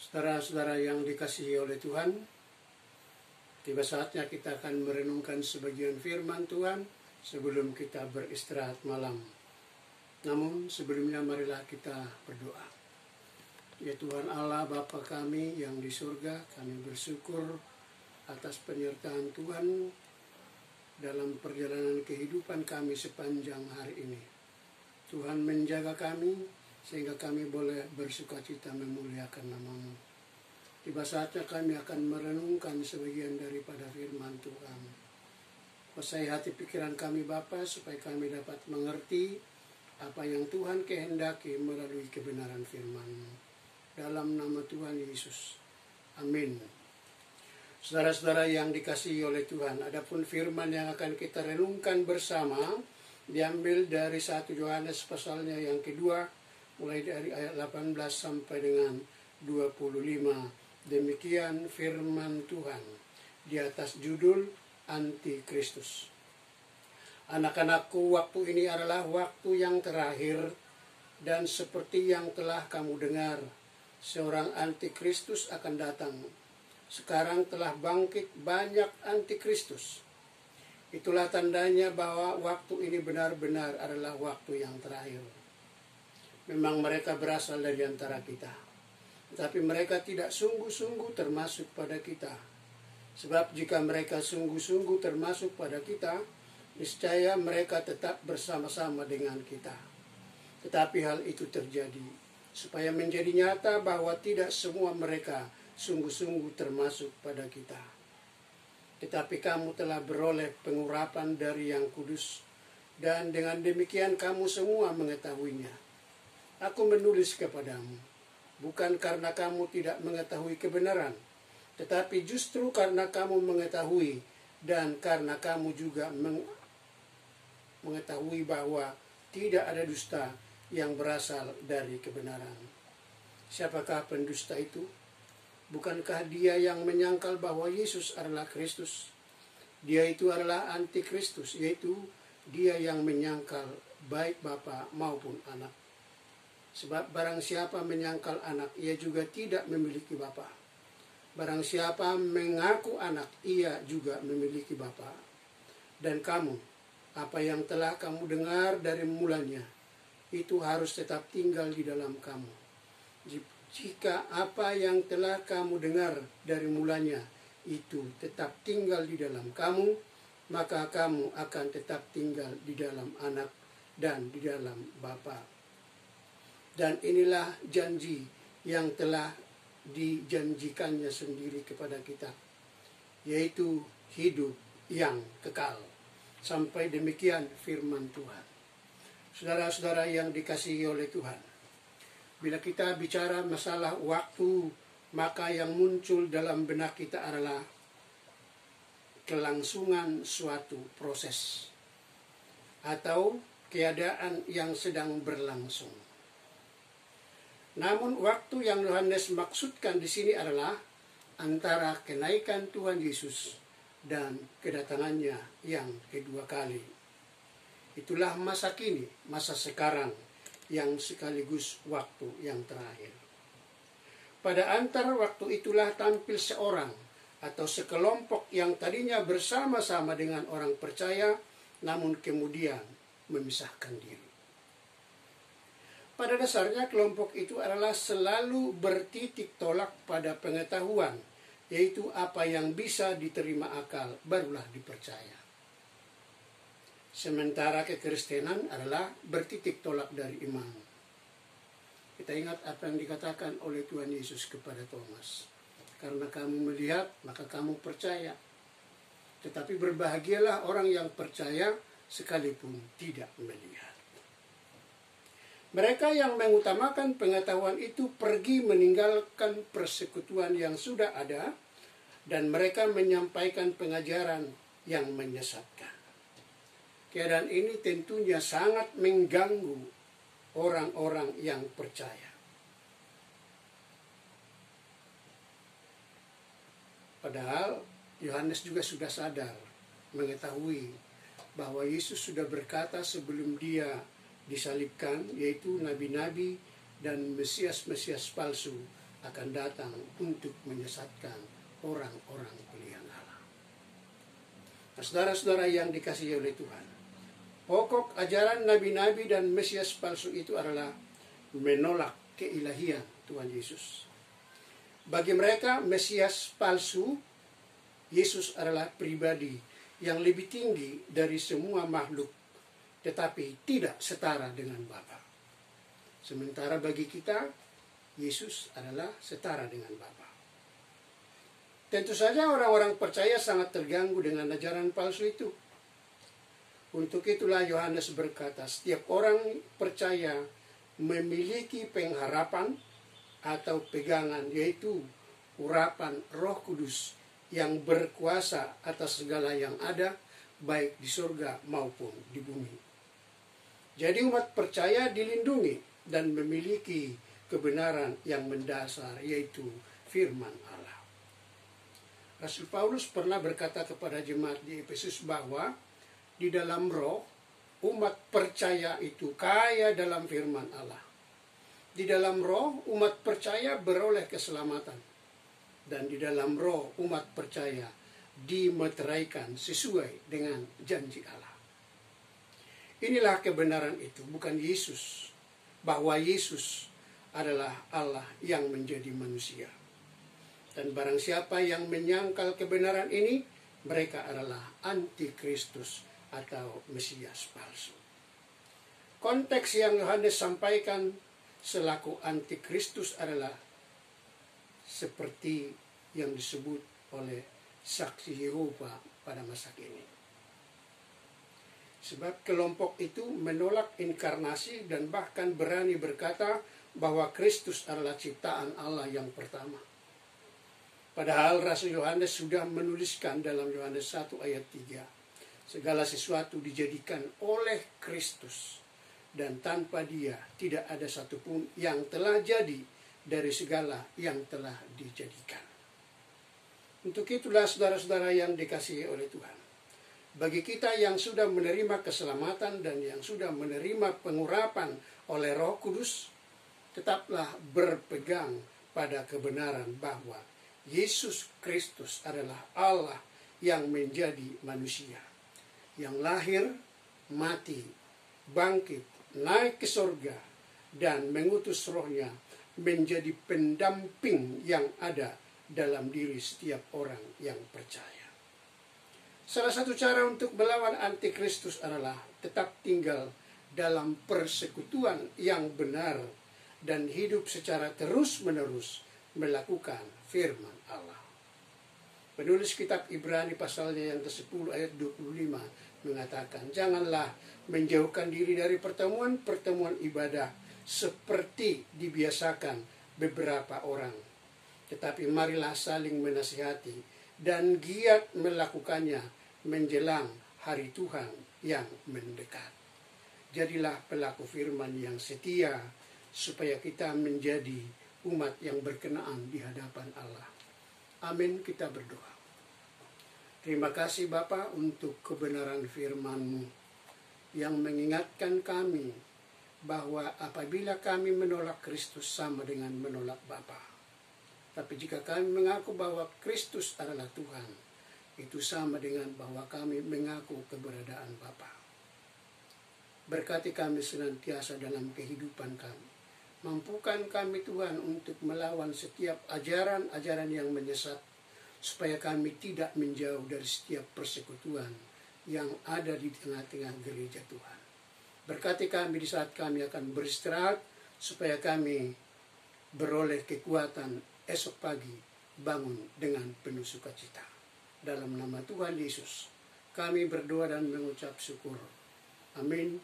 Saudara-saudara yang dikasihi oleh Tuhan, tiba saatnya kita akan merenungkan sebagian firman Tuhan sebelum kita beristirahat malam. Namun sebelumnya marilah kita berdoa. Ya Tuhan Allah Bapa kami yang di surga, kami bersyukur atas penyertaan Tuhan dalam perjalanan kehidupan kami sepanjang hari ini. Tuhan menjaga kami sehingga kami boleh bersukacita memuliakan nama-Mu. Tiba saatnya kami akan merenungkan sebagian daripada firman Tuhan. Kuasai hati pikiran kami Bapa supaya kami dapat mengerti apa yang Tuhan kehendaki melalui kebenaran firman-Mu. Dalam nama Tuhan Yesus. Amin. Saudara-saudara yang dikasihi oleh Tuhan, adapun firman yang akan kita renungkan bersama diambil dari 1 Yohanes pasalnya yang kedua, mulai dari ayat 18 sampai dengan 25. Demikian firman Tuhan di atas judul Antikristus. Anak-anakku, waktu ini adalah waktu yang terakhir, dan seperti yang telah kamu dengar, seorang antikristus akan datang. Sekarang telah bangkit banyak antikristus. Itulah tandanya bahwa waktu ini benar-benar adalah waktu yang terakhir. Memang mereka berasal dari antara kita, tetapi mereka tidak sungguh-sungguh termasuk pada kita. Sebab jika mereka sungguh-sungguh termasuk pada kita, niscaya mereka tetap bersama-sama dengan kita. Tetapi hal itu terjadi supaya menjadi nyata bahwa tidak semua mereka sungguh-sungguh termasuk pada kita. Tetapi kamu telah beroleh pengurapan dari Yang Kudus, dan dengan demikian kamu semua mengetahuinya. Aku menulis kepadamu, bukan karena kamu tidak mengetahui kebenaran, tetapi justru karena kamu mengetahui, dan karena kamu juga mengetahui bahwa tidak ada dusta yang berasal dari kebenaran. Siapakah pendusta itu? Bukankah dia yang menyangkal bahwa Yesus adalah Kristus? Dia itu adalah antikristus, yaitu dia yang menyangkal baik Bapa maupun Anak. Sebab barang siapa menyangkal Anak, ia juga tidak memiliki Bapa. Barang siapa mengaku Anak, ia juga memiliki Bapa. Dan kamu, apa yang telah kamu dengar dari mulanya, itu harus tetap tinggal di dalam kamu. Jika apa yang telah kamu dengar dari mulanya itu tetap tinggal di dalam kamu, maka kamu akan tetap tinggal di dalam Anak dan di dalam Bapa. Dan inilah janji yang telah dijanjikannya sendiri kepada kita, yaitu hidup yang kekal. Sampai demikian firman Tuhan. Saudara-saudara yang dikasihi oleh Tuhan, bila kita bicara masalah waktu, maka yang muncul dalam benak kita adalah kelangsungan suatu proses atau keadaan yang sedang berlangsung. Namun waktu yang Yohanes maksudkan di sini adalah antara kenaikan Tuhan Yesus dan kedatangannya yang kedua kali. Itulah masa kini, masa sekarang, yang sekaligus waktu yang terakhir. Pada antara waktu itulah tampil seorang atau sekelompok yang tadinya bersama-sama dengan orang percaya, namun kemudian memisahkan diri. Pada dasarnya kelompok itu adalah selalu bertitik tolak pada pengetahuan, yaitu apa yang bisa diterima akal barulah dipercaya. Sementara kekristenan adalah bertitik tolak dari iman. Kita ingat apa yang dikatakan oleh Tuhan Yesus kepada Thomas. Karena kamu melihat, maka kamu percaya. Tetapi berbahagialah orang yang percaya sekalipun tidak melihat. Mereka yang mengutamakan pengetahuan itu pergi meninggalkan persekutuan yang sudah ada, dan mereka menyampaikan pengajaran yang menyesatkan. Keadaan ini tentunya sangat mengganggu orang-orang yang percaya. Padahal Yohanes juga sudah sadar, mengetahui bahwa Yesus sudah berkata sebelum dia disalibkan, yaitu nabi-nabi dan Mesias-Mesias palsu akan datang untuk menyesatkan orang-orang pilihan Allah. Nah, saudara-saudara yang dikasihi oleh Tuhan, pokok ajaran nabi-nabi dan Mesias palsu itu adalah menolak keilahian Tuhan Yesus. Bagi mereka, Mesias palsu, Yesus adalah pribadi yang lebih tinggi dari semua makhluk, tetapi tidak setara dengan Bapa. Sementara bagi kita, Yesus adalah setara dengan Bapa. Tentu saja orang-orang percaya sangat terganggu dengan ajaran palsu itu. Untuk itulah Yohanes berkata, setiap orang percaya memiliki pengharapan atau pegangan, yaitu urapan Roh Kudus yang berkuasa atas segala yang ada, baik di surga maupun di bumi. Jadi umat percaya dilindungi dan memiliki kebenaran yang mendasar, yaitu firman Allah. Rasul Paulus pernah berkata kepada jemaat di Efesus bahwa di dalam roh, umat percaya itu kaya dalam firman Allah. Di dalam roh, umat percaya beroleh keselamatan. Dan di dalam roh, umat percaya dimeteraikan sesuai dengan janji Allah. Inilah kebenaran itu, bukan Yesus. Bahwa Yesus adalah Allah yang menjadi manusia. Dan barang siapa yang menyangkal kebenaran ini, mereka adalah antikristus atau Mesias palsu. Konteks yang Yohanes sampaikan selaku antikristus adalah seperti yang disebut oleh saksi Yehova pada masa kini. Sebab kelompok itu menolak inkarnasi dan bahkan berani berkata bahwa Kristus adalah ciptaan Allah yang pertama. Padahal Rasul Yohanes sudah menuliskan dalam Yohanes 1 ayat 3, segala sesuatu dijadikan oleh Kristus, dan tanpa Dia tidak ada satupun yang telah jadi dari segala yang telah dijadikan. Untuk itulah saudara-saudara yang dikasihi oleh Tuhan, bagi kita yang sudah menerima keselamatan dan yang sudah menerima pengurapan oleh Roh Kudus, tetaplah berpegang pada kebenaran bahwa Yesus Kristus adalah Allah yang menjadi manusia, yang lahir, mati, bangkit, naik ke surga, dan mengutus rohnya menjadi pendamping yang ada dalam diri setiap orang yang percaya. Salah satu cara untuk melawan antikristus adalah tetap tinggal dalam persekutuan yang benar dan hidup secara terus-menerus melakukan firman Allah. Penulis kitab Ibrani pasalnya yang ke-10 ayat 25 mengatakan, janganlah menjauhkan diri dari pertemuan-pertemuan ibadah seperti dibiasakan beberapa orang, tetapi marilah saling menasihati dan giat melakukannya menjelang hari Tuhan yang mendekat. Jadilah pelaku firman yang setia, supaya kita menjadi umat yang berkenaan di hadapan Allah. Amin, kita berdoa. Terima kasih Bapa untuk kebenaran firman-Mu yang mengingatkan kami bahwa apabila kami menolak Kristus sama dengan menolak Bapa. Tapi jika kami mengaku bahwa Kristus adalah Tuhan, itu sama dengan bahwa kami mengaku keberadaan Bapa. Berkati kami senantiasa dalam kehidupan kami. Mampukan kami Tuhan untuk melawan setiap ajaran-ajaran yang menyesat, supaya kami tidak menjauh dari setiap persekutuan yang ada di tengah-tengah gereja Tuhan. Berkati kami di saat kami akan beristirahat, supaya kami beroleh kekuatan esok pagi bangun dengan penuh sukacita. Dalam nama Tuhan Yesus, kami berdoa dan mengucap syukur. Amin.